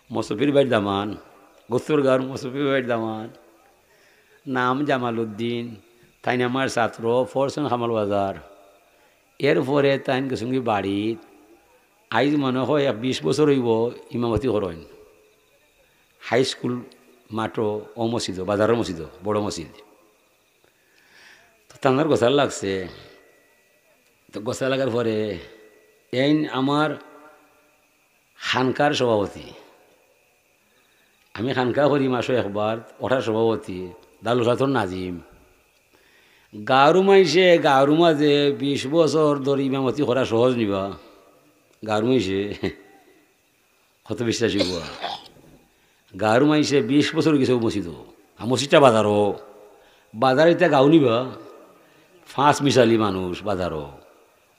মসফির বাড়ির দামান, গোস্তরগাঁর মসফির বাড়ির দামান, নাম জামাল উদ্দিন, তাই আমার ছাত্র ফরসন হামাল বাজার। এরপরে তাই গেছি বাড়িত, আইজ মনে হয় 20 বছর হইব ইমামতি করেন হাই স্কুল মাত্র ও মসজিদ, বাজারের মসজিদ, বড় মসজিদ। তো তাঙ্গার গোসাল লাগছে। তো গোসা লাগার পরে এই আমার খানকার সভাপতি, আমি খানকা করি মাসে একবার, ওঠার সভাপতি দালুসাতর নাজিম। গাঁরু মাইসে গাঁরু মাঝে 20 বছর ধরে ইমামতি করা সহজ নিবা। গাঁরু মাইসে কত বিশ্বাস হইব। গাঁরু মাইসে 20 বছর গেছে মসজিদ, আর মসজিদটা বাজারও, বাজার এটা গাঁও নিবা 5 মিশালি মানুষ বাজারও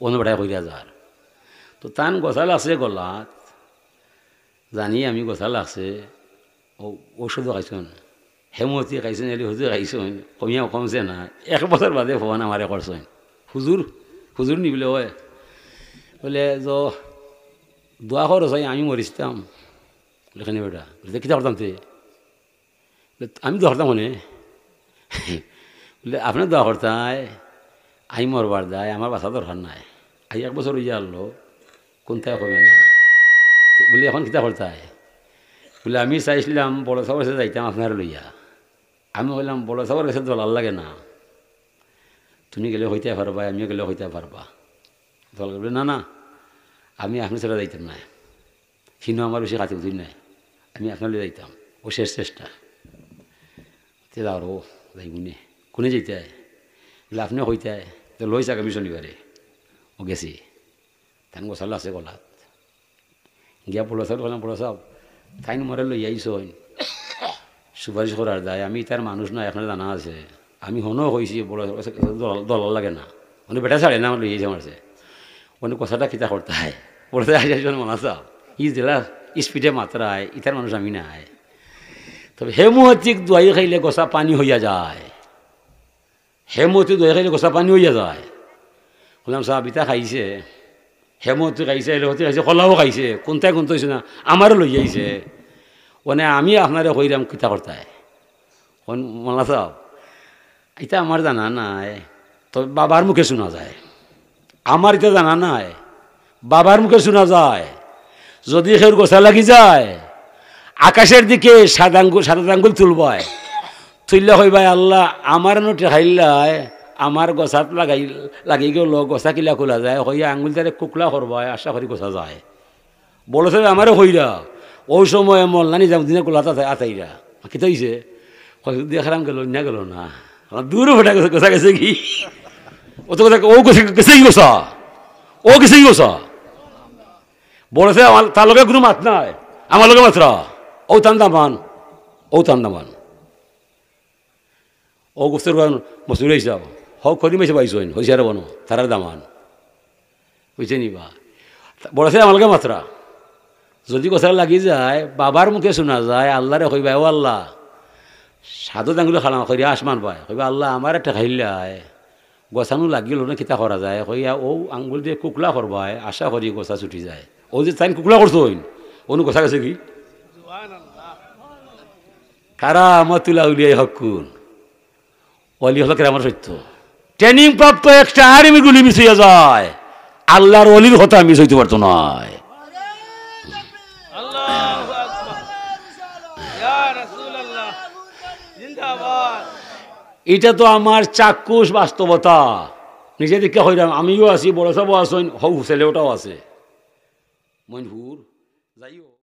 অন্য বেটায় কইরা যার। তো তান গোসা লাগছে গলাত, জানি আমি গোসা লাগছে। ঔষধও খাইছেন, হেমতি খাইছেন, এলি হুজুর খাইছেন, কমিয়া কমছে না। 1 বছর বাদে ফোন আমারে করছেন, হুজুর হুজুর নি বলে হয় বলে দোয়া করো চাই আমি মরিছিলাম। লেখানি বেটা বলে কিতা করতাম তে, আমি দোয়া করতাম মনে বলে আপনার দোয়া করতায়, আমি মরবার দায়, আমার বাসা দরকার নাই। 1 বছর ইয়ে আনলো কোনটায় কমে না। তো বলে এখন কিতা করতায়, বলে আমি চাইছিলাম বড় সাহর কাছে যাইতাম আপনার লইয়া। আমি বললাম বড় সাহর কাছে দলার লাগে না, তুমি গেলে হইতে পারবা, আমিও গেলে হইতে পারবা। দল বলে না না, আমি আপনার ছেড়ে যাইতাম না, সিনো আমার বেশি কাছে বুঝি নাই, আমি আপনার লিয়ে যাইতাম। ও শেষ চেষ্টা তে আরও যাইগুনে কোনে যেতে বলে আপনিও হইতে তো লই যাক আমি শনিবারে। ও গেছি, তাই গোসাল আছে গলাত গিয়া বড় সাহেব বললাম বড় সাহেব তাই মরে লই আইস সুপারিশ করার দায়, আমি তার মানুষ না, এখন জানা আছে। আমি হনও হয়েছি বড় দল লাগে না, মানে বেটা ছাড়ে না, লই আইছে মারছে। মানে কথাটা কিতা করতে হয় বলতে আসে মনে চাও ই জেলা স্পিডে মাত্রায় ইতার মানুষ আমি নাই। তবে হেমতিক দোয়াই খাইলে গোসা পানি হইয়া যায়, হেমতিক দোয়াই খাইলে গোসা পানি হইয়া যায়। বললাম সাহেব ইতা খাইছে, হেমতি খাইছে, এলহতি খাইছে, কলাও খাইছে, কোনটাই কোনটা হয়েছে না, আমারও লই যাইছে। মানে আমি আপনারে কইরাম কিতা করতায় মনে চাও এটা আমার জানা নাই, তবে বাবার মুখে শোনা যায়। আমার এটা জানা নাই, বাবার মুখে শোনা যায়। যদি খের গোসা লাগি যায়, আকাশের দিকে সাদা আঙ্গুল তুলবায়, তুললে হইবাই আল্লাহ আমার নোটে খাইল্লায় আমার গোসাত লাগি গেল, গোসা কিলা খোলা যায়, হইয়া আঙ্গুল তারে কুকলা করবায়, আশা করি গোসা যায়। বড় সাহেব আমারও হইরা ওই সময় মল্লানি যাম দিনে কোলাতা আতাইরা কি তৈছে দেখারাম গেল না গেল না, দূরে ফোটা গেছে, গোসা গেছে কি ও তো কথা, ও গেছে কি গোসা, ও গেছে কি গোসা। বড় সাহেব আমার তার লগে কোনো মাত নাই, আমার লগে মাত্রা ও তান্দামান, ও তান্দামান, ও গোস্তের মসুর হিসাব হক করি মেসে পাইছ হয়েছে আর বনো তারার দামান বুঝছে নিবা। বড় সাহেব আমার লগে মাত্রা যদি কথা লাগি যায়, বাবার মুখে শোনা যায়, আল্লাহরে কইবা ও আল্লাহ সাধু আঙ্গুলে খালাম কইয়া আসমান পায়, কইবা আল্লাহ আমার একটা খাইল্লায় গোছানো লাগিল না কিতা করা যায়, কইয়া ও আঙ্গুল দিয়ে কুকলা করবায়, আশা করি গোছা ছুটি যায়। ও যে তাই কুকলা করছো অনু গোছা গেছে কি কারা মতুলা উলিয়াই হকুন অলি হল আমার সত্য ট্রেনিং প্রাপ্ত একটা আর্মি গুলি মিস হইয়া যায়, আল্লাহর অলির কথা মিস হইতে পারতো নয়। এটা তো আমার চাক্ষুষ বাস্তবতা, নিজে দিকে হইলাম, আমিও আছি, বড় সবও আসেন, হৌ ছেলে ওটাও আছে মইনপুর যাইও।